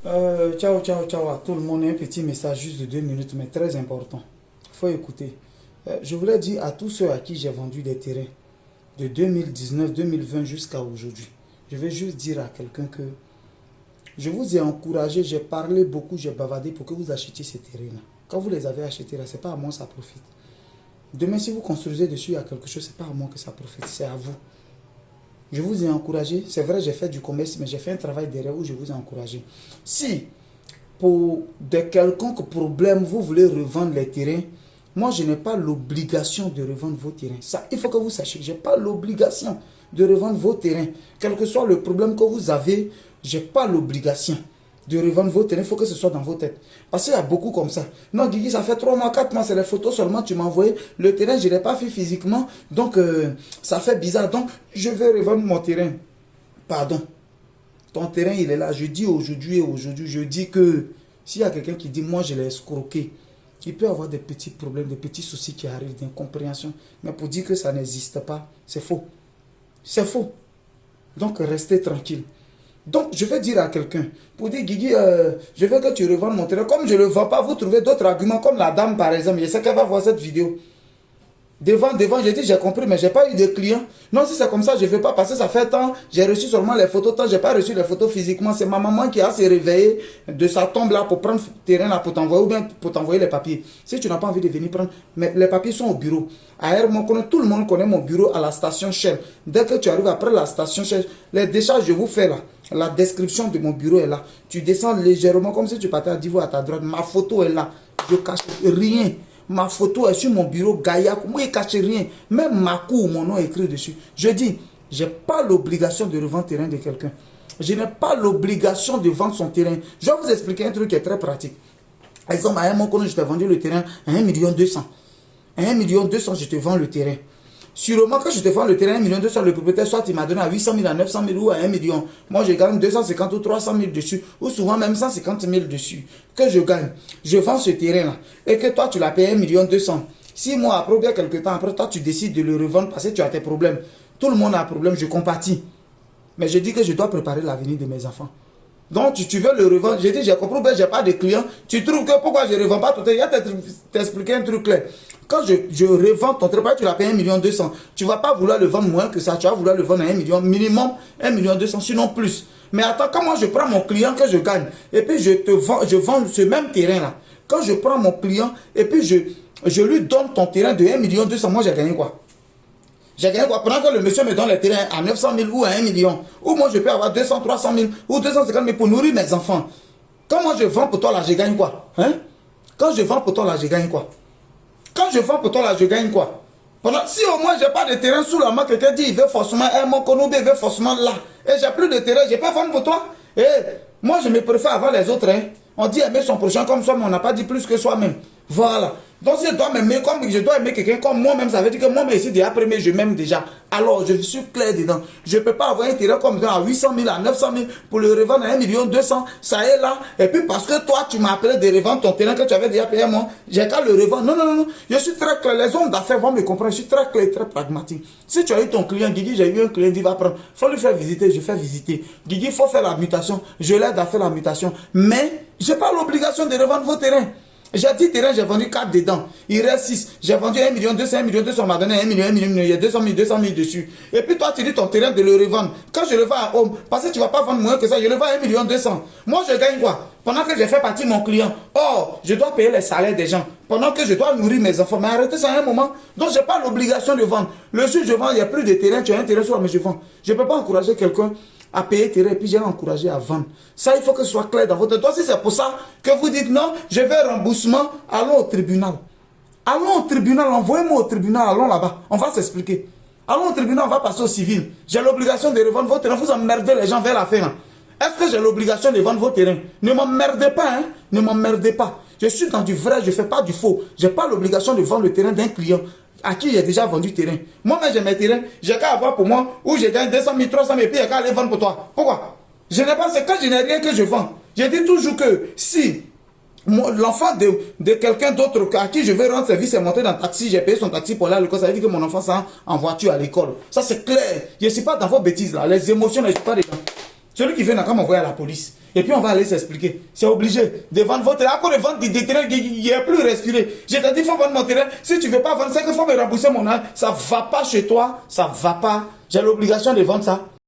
Ciao, ciao, ciao à tout le monde. Un petit message juste de 2 minutes, mais très important. Il faut écouter. Je voulais dire à tous ceux à qui j'ai vendu des terrains de 2019-2020 jusqu'à aujourd'hui. Je vais juste dire à quelqu'un que je vous ai encouragé, j'ai parlé beaucoup, j'ai bavardé pour que vous achetiez ces terrains-là. Quand vous les avez achetés là, ce n'est pas à moi que ça profite. Demain, si vous construisez dessus à quelque chose, ce n'est pas à moi que ça profite, c'est à vous. Je vous ai encouragé. C'est vrai, j'ai fait du commerce, mais j'ai fait un travail derrière où je vous ai encouragé. Si, pour de quelconques problèmes, vous voulez revendre les terrains, moi, je n'ai pas l'obligation de revendre vos terrains. Ça, il faut que vous sachiez. Je n'ai pas l'obligation de revendre vos terrains. Quel que soit le problème que vous avez, je n'ai pas l'obligation de revendre vos terrains. Il faut que ce soit dans vos têtes. Parce qu'il y a beaucoup comme ça. Non, Guigui, ça fait 3 mois, 4 mois, c'est les photos seulement que tu m'as envoyé. Le terrain, je ne l'ai pas fait physiquement. Donc, ça fait bizarre. Donc, je vais revendre mon terrain. Pardon. Ton terrain, il est là. Je dis aujourd'hui et aujourd'hui, je dis que s'il y a quelqu'un qui dit, moi, je l'ai escroqué, il peut avoir des petits problèmes, des petits soucis qui arrivent d'incompréhension. Mais pour dire que ça n'existe pas, c'est faux. C'est faux. Donc, restez tranquille. Donc, je vais dire à quelqu'un, pour dire, Guigui, je veux que tu revendes mon terrain. Comme je ne le vends pas, vous trouvez d'autres arguments, comme la dame, par exemple. Je sais qu'elle va voir cette vidéo. Devant, j'ai dit, j'ai compris, mais je n'ai pas eu de clients. Non, si c'est comme ça, je ne veux pas, parce que ça fait temps, j'ai reçu seulement les photos, tant je n'ai pas reçu les photos physiquement. C'est ma maman qui a se réveillé de sa tombe là pour prendre le terrain là pour t'envoyer, ou bien pour t'envoyer les papiers. Si tu n'as pas envie de venir prendre, mais les papiers sont au bureau. À Hermon, tout le monde connaît mon bureau à la station Shell. Dès que tu arrives après la station Shell, les décharges, je vous fais là. La description de mon bureau est là. Tu descends légèrement comme si tu partais à Divo à ta droite. Ma photo est là. Je cache rien. Ma photo est sur mon bureau, Gaillac. Moi, je ne cache rien. Même ma cour, mon nom est écrit dessus. Je dis, je n'ai pas l'obligation de revendre le terrain de quelqu'un. Je n'ai pas l'obligation de vendre son terrain. Je vais vous expliquer un truc qui est très pratique. Par exemple, à un moment, je t'ai vendu le terrain à 1,2 million. À 1,2 million, je te vends le terrain. Sûrement, quand je te vends le terrain à 1,2 million, le propriétaire, soit il m'a donné à 800 000, à 900 000 ou à 1 million. Moi, je gagne 250 ou 300 000 dessus, ou souvent même 150 000 dessus. Que je gagne. Je vends ce terrain-là. Et que toi, tu l'as payé 1,2 million. 6 mois après, ou bien quelques temps après, toi, tu décides de le revendre parce que tu as tes problèmes. Tout le monde a un problème, je compatis. Mais je dis que je dois préparer l'avenir de mes enfants. Donc, tu veux le revendre. J'ai dit, j'ai compris, je n'ai pas de clients. Tu trouves que pourquoi je ne revends pas tout le temps? Il y a t'expliquer un truc clair. Quand je revends ton travail, tu l'as payé 1,2 million. Tu ne vas pas vouloir le vendre moins que ça. Tu vas vouloir le vendre à 1 million, minimum 1,2 million, sinon plus. Mais attends, quand moi je prends mon client que je gagne, et puis je vends ce même terrain-là. Quand je prends mon client, et puis je lui donne ton terrain de 1,2 million, moi j'ai gagné quoi? J'ai gagné quoi? Pendant que le monsieur me donne le terrain à 900 000 ou à 1 million, ou moi je peux avoir 200, 300 000 ou 250 000 pour nourrir mes enfants. Quand moi je vends pour toi là, je gagne quoi? Hein? Quand je vends pour toi là, je gagne quoi? Quand je vends pour toi là, je gagne quoi? Si au moins j'ai pas de terrain sous la main, quelqu'un dit il veut forcément un Mokonobe, il veut forcément là, et j'ai plus de terrain, je peux vendre pour toi. Et moi je me préfère avant les autres. Hein? On dit aimer son prochain comme soi, mais on n'a pas dit plus que soi-même. Voilà. Donc si je dois m'aimer comme je dois aimer quelqu'un comme moi-même, ça veut dire que moi-même ici déjà premier, je m'aime déjà. Alors je suis clair dedans. Je ne peux pas avoir un terrain comme ça à 800 000, à 900 000 pour le revendre à 1,2 million, ça est là. Et puis parce que toi tu m'as appelé de revendre ton terrain que tu avais déjà payé moi, j'ai qu'à le revendre. Non, non, non, non. Je suis très clair. Les hommes d'affaires vont me comprendre. Je suis très clair, très pragmatique. Si tu as eu ton client, Guigui, j'ai eu un client qui va prendre. Il faut lui faire visiter, je fais visiter. Guigui, il faut faire la mutation. Je l'aide à faire la mutation. Mais je n'ai pas l'obligation de revendre vos terrains. J'ai 10 terrains, j'ai vendu 4 dedans. Il reste 6. J'ai vendu 1 million 200, 1 million 200, on m'a donné 1 million, 1 million, il y a 200 000 dessus. Et puis toi, tu dis ton terrain de le revendre. Quand je le vends à Home, parce que tu ne vas pas vendre moins que ça, je le vends à 1 million 200. Moi, je gagne quoi? Pendant que j'ai fait partie de mon client. Or, je dois payer les salaires des gens. Pendant que je dois nourrir mes enfants. Mais arrêtez ça à un moment. Donc, je n'ai pas l'obligation de vendre. Le jour où je vends, il n'y a plus de terrain. Tu as un terrain sur mais je vends. Je ne peux pas encourager quelqu'un à payer terrain et puis j'ai encouragé à vendre. Ça, il faut que ce soit clair dans votre tête. Si c'est pour ça que vous dites non, je veux remboursement, allons au tribunal. Allons au tribunal, envoyez-moi au tribunal, allons là-bas. On va s'expliquer. Allons au tribunal, on va passer au civil. J'ai l'obligation de revendre vos terrains. Vous emmerdez les gens vers la fin. Est-ce que j'ai l'obligation de vendre vos terrains? Ne m'emmerdez pas, hein? Ne m'emmerdez pas. Je suis dans du vrai, je ne fais pas du faux. Je n'ai pas l'obligation de vendre le terrain d'un client à qui j'ai déjà vendu terrain. Moi-même, j'ai mes terrains, j'ai qu'à avoir pour moi, où j'ai gagné 200 000, 300 000, et puis j'ai qu'à aller vendre pour toi. Pourquoi? Je n'ai pas, c'est quand je n'ai rien que je vends. Je dis toujours que si l'enfant de quelqu'un d'autre à qui je vais rendre service est monté dans le taxi, j'ai payé son taxi pour aller à l'école, ça veut dire que mon enfant s'en en voiture à l'école. Ça, c'est clair. Je ne suis pas dans vos bêtises là. Les émotions, je ne suis pas dedans. Celui qui vient n'a qu'à m'envoyer à la police. Et puis on va aller s'expliquer. C'est obligé de vendre votre terrain. À cause de vendre des terrains, il n'y a plus respirer. Je t'ai dit, il faut vendre mon terrain. Si tu ne veux pas vendre, c'est qu'il faut me rembourser mon âge. Ça ne va pas chez toi. Ça ne va pas. J'ai l'obligation de vendre ça.